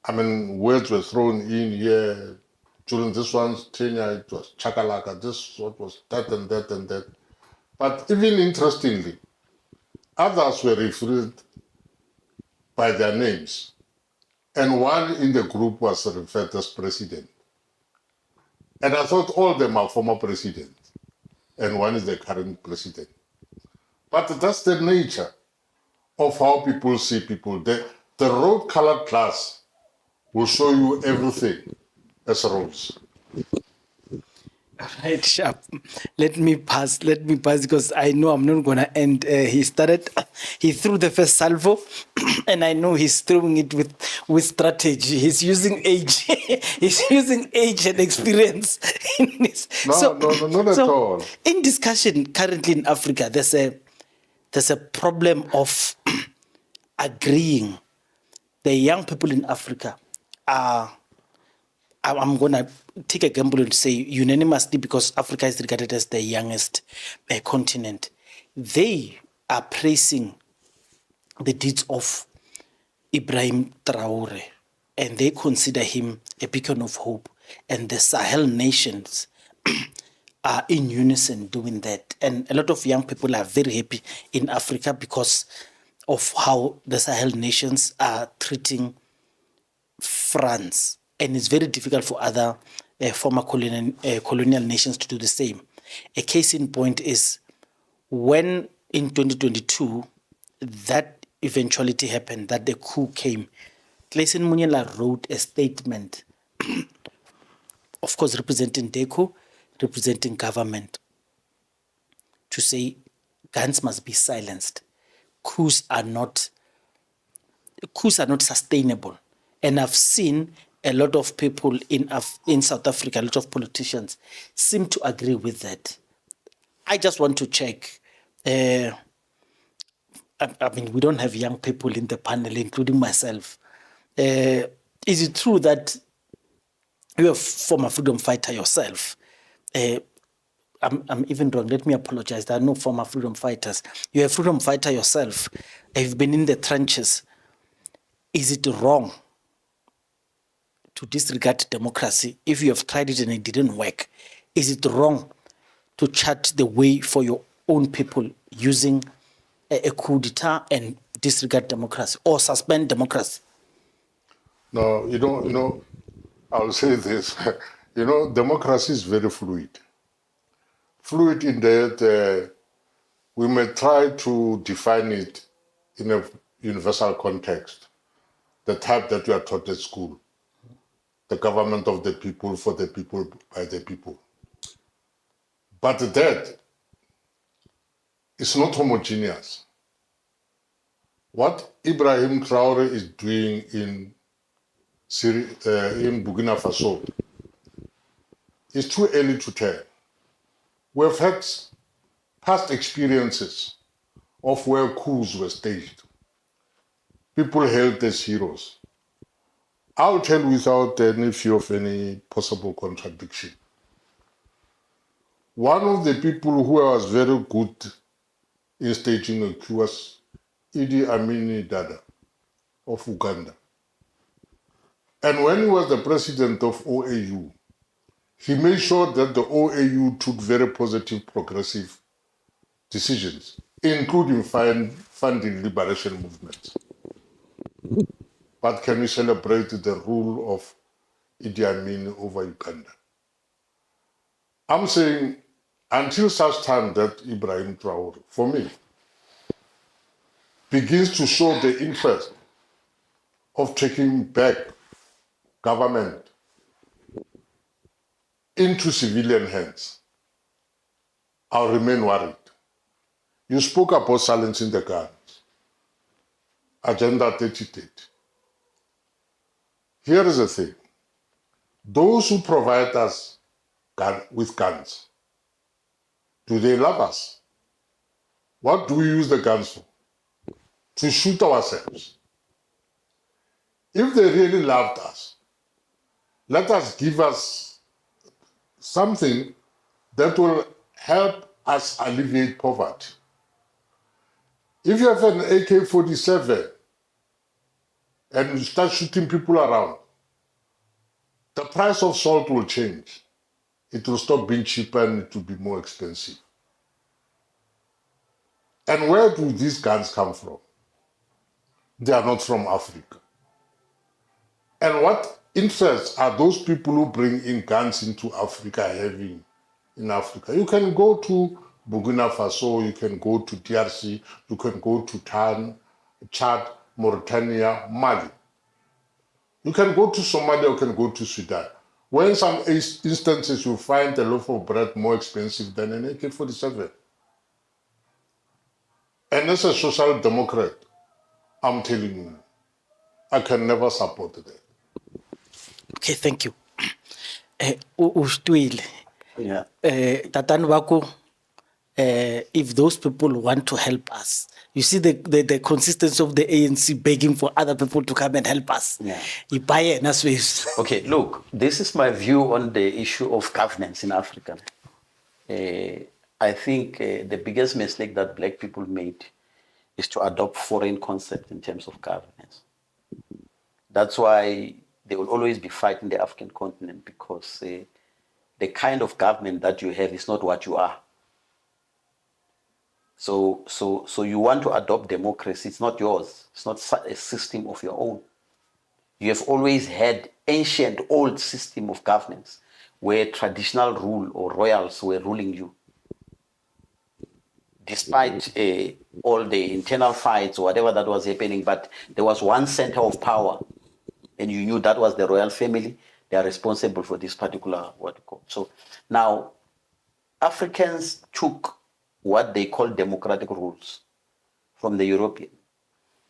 I mean, words were thrown in here. During this one's tenure, it was chakalaka, this what was that and that and that. But even interestingly, others were referred by their names. And one in the group was referred as president. And I thought all of them are former presidents. And one is the current president. But that's the nature of how people see people. The road-colored glass will show you everything as roads. Right, sharp. Let me pass because I know I'm not gonna end. He threw the first salvo, and I know he's throwing it with strategy. He's using age, he's using age and experience. No, not at all. In discussion currently in Africa, there's a problem of agreeing. The young people in Africa are. I'm going to take a gamble and say unanimously, because Africa is regarded as the youngest continent. They are praising the deeds of Ibrahim Traore, and they consider him a beacon of hope. And the Sahel nations are in unison doing that. And a lot of young people are very happy in Africa because of how the Sahel nations are treating France. And it's very difficult for other former colonial nations to do the same. A case in point is when in 2022 that eventuality happened, that the coup came. Clayson Munyela wrote a statement, of course representing DECO, representing government, to say guns must be silenced. Coups are not sustainable. And I've seen a lot of people in South Africa, a lot of politicians seem to agree with that. I just want to check. I mean, we don't have young people in the panel, including myself. Is it true that you're a former freedom fighter yourself? I'm even wrong. Let me apologize. There are no former freedom fighters. You're a freedom fighter yourself. You've been in the trenches. Is it wrong to disregard democracy if you have tried it and it didn't work? Is it wrong to chart the way for your own people using a coup d'etat and disregard democracy or suspend democracy? No, I'll say this. Democracy is very fluid. Fluid in that we may try to define it in a universal context, the type that you are taught at school, the government of the people, for the people, by the people. But that is not homogeneous. What Ibrahim Traore is doing in Burkina Faso is too early to tell. We've had past experiences of where coups were staged. People hailed as heroes. I'll tell without any fear of any possible contradiction. One of the people who was very good in staging a coup was Idi Amin Dada of Uganda. And when he was the president of OAU, he made sure that the OAU took very positive, progressive decisions, including funding liberation movements. But can we celebrate the rule of Idi Amin over Uganda? I'm saying until such time that Ibrahim Traore, for me, begins to show the interest of taking back government into civilian hands, I'll remain worried. You spoke about silencing the guns, Agenda 3030. Here is the thing. Those who provide us with guns, do they love us? What do we use the guns for? To shoot ourselves. If they really loved us, let us give us something that will help us alleviate poverty. If you have an AK-47 and you start shooting people around, the price of salt will change. It will stop being cheaper and it will be more expensive. And where do these guns come from? They are not from Africa. And what interests are those people who bring in guns into Africa having in Africa? You can go to Burkina Faso, you can go to DRC, you can go to Chad, Mauritania, Mali. You can go to Somalia, you can go to Sudan. Where in some instances you find a loaf of bread more expensive than an AK-47. And as a social democrat, I'm telling you, I can never support that. Okay, thank you. Ushtwile. Yeah. Tatani Wako, if those people want to help us, you see the consistency of the ANC begging for other people to come and help us. Yeah. Okay, look, this is my view on the issue of governance in Africa. I think the biggest mistake that black people made is to adopt foreign concepts in terms of governance. That's why they will always be fighting the African continent, because the kind of government that you have is not what you are. So you want to adopt democracy, it's not yours. It's not a system of your own. You have always had ancient, old system of governance where traditional rule or royals were ruling you. Despite all the internal fights or whatever that was happening, but there was one center of power, and you knew that was the royal family. They are responsible for this particular what you call. So now Africans took what they call democratic rules from the European.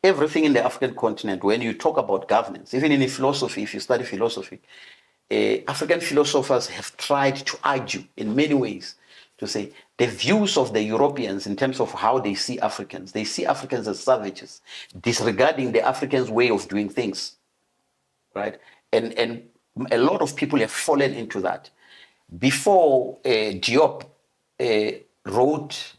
Everything in the African continent, when you talk about governance, even in philosophy, if you study philosophy, African philosophers have tried to argue in many ways to say the views of the Europeans in terms of how they see Africans as savages, disregarding the Africans' way of doing things, right? And a lot of people have fallen into that. Before Diop wrote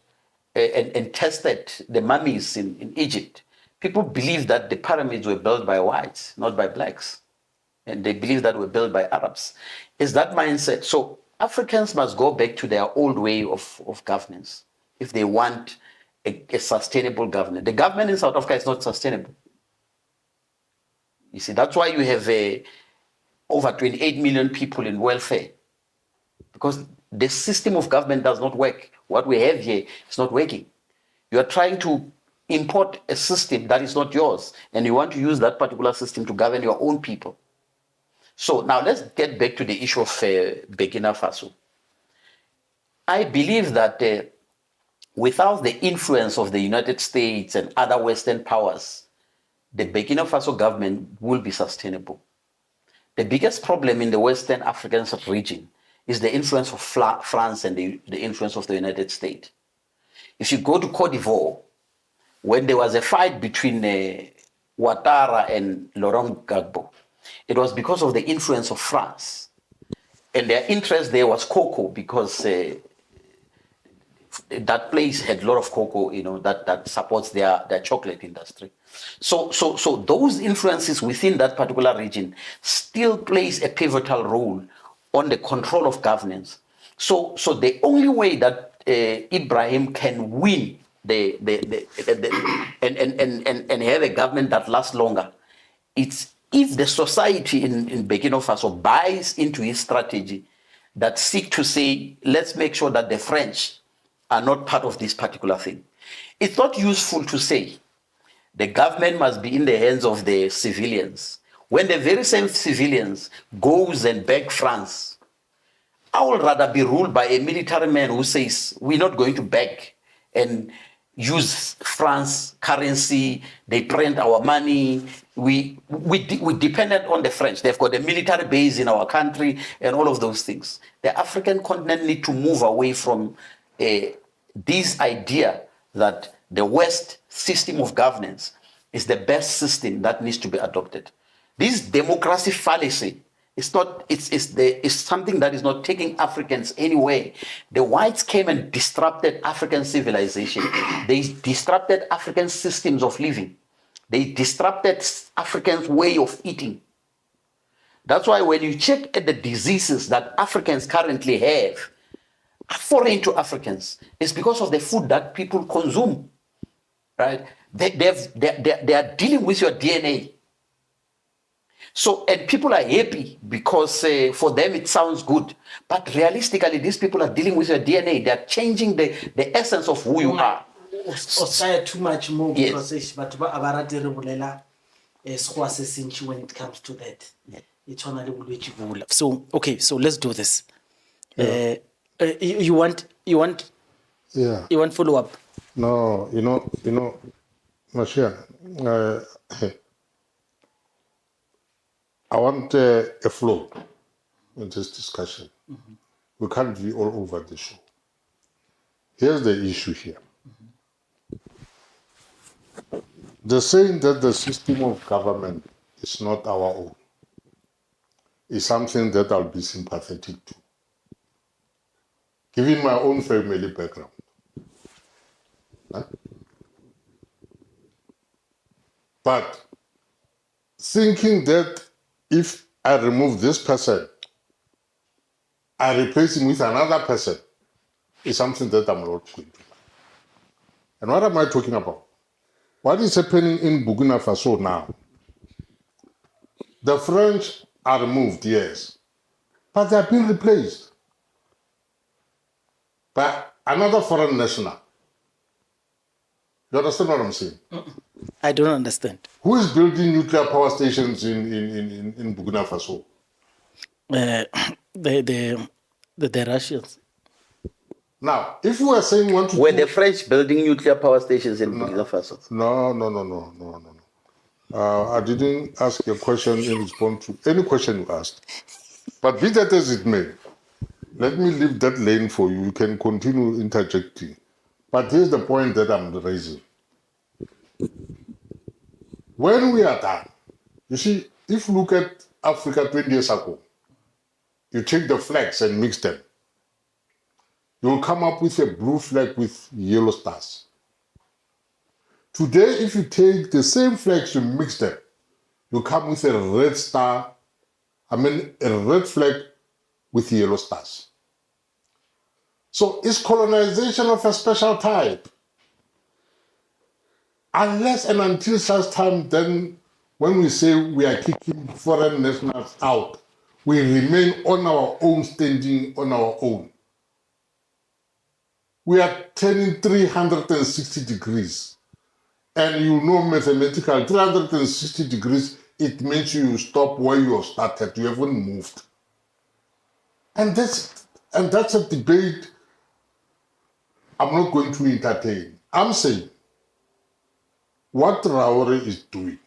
and tested the mummies in Egypt, people believed that the pyramids were built by whites, not by blacks. And they believed that were built by Arabs. It's that mindset. So Africans must go back to their old way of governance if they want a sustainable government. The government in South Africa is not sustainable. You see, that's why you have over 28 million people in welfare, because the system of government does not work. What we have here is not working. You are trying to import a system that is not yours, and you want to use that particular system to govern your own people. So now let's get back to the issue of Burkina Faso. I believe that without the influence of the United States and other Western powers, the Burkina Faso government will be sustainable. The biggest problem in the Western African region is the influence of France and the influence of the United States. If you go to Cote d'Ivoire, when there was a fight between Ouattara and Laurent Gbagbo, it was because of the influence of France. And their interest there was cocoa, because that place had a lot of cocoa, that supports their chocolate industry. So those influences within that particular region still plays a pivotal role on the control of governance. So the only way that Ibrahim can win and have a government that lasts longer, it's if the society in Burkina Faso buys into his strategy that seek to say, let's make sure that the French are not part of this particular thing. It's not useful to say the government must be in the hands of the civilians, when the very same civilians goes and beg France. I would rather be ruled by a military man who says, we're not going to beg and use France currency, they print our money. We dependent on the French. They've got a military base in our country and all of those things. The African continent need to move away from this idea that the West system of governance is the best system that needs to be adopted. This democracy fallacy is something that is not taking Africans anywhere. The whites came and disrupted African civilization. They disrupted African systems of living. They disrupted Africans' way of eating. That's why when you check at the diseases that Africans currently have, are foreign to Africans. It's because of the food that people consume, right? They are dealing with your DNA. So, and people are happy because for them it sounds good. But realistically, these people are dealing with your DNA. They are changing the essence of who you are. Osaya too much more Yes. because but abarate re bolela sekgowa se sentši when it comes to that. E tshwana le bolwetši bola. So okay, so let's do this. You want Yeah. follow up? No, Mashia, I want a flow in this discussion. We can't be all over the show. Here's the issue here. The saying that the system of government is not our own is something that I'll be sympathetic to. Given my own family background. Huh? But thinking that if I remove this person, I replace him with another person is something that I'm not going to like. And what am I talking about? What is happening in Burkina Faso now? The French are removed, yes, but they are being replaced by another foreign national. You understand what I'm saying? I don't understand. Who is building nuclear power stations in Burkina Faso? The Russians. Now, if we are saying want to Were the French building nuclear power stations in Burkina Faso? No. I didn't ask a question in response to any question you asked. But be that as it may, let me leave that lane for you. You can continue interjecting. But here's the point that I'm raising. When we are done, you see, if you look at Africa 20 years ago, you take the flags and mix them, you'll come up with a blue flag with yellow stars. Today, if you take the same flags, you mix them, you come with a red star, a red flag with yellow stars. So it's colonization of a special type. Unless and until such time, then when we say we are kicking foreign nationals out, we remain on our own, standing on our own. We are turning 360 degrees. And you know mathematical, 360 degrees, it means you stop where you started, you haven't moved. And that's a debate I'm not going to entertain. I'm saying what Traore is doing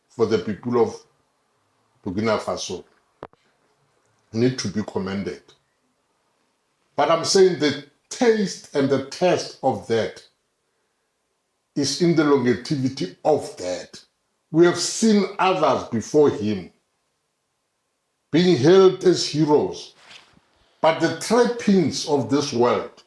for the people of Burkina Faso need to be commended. But I'm saying the taste and the test of that is in the longevity of that. We have seen others before him being hailed as heroes. But the trappings of this world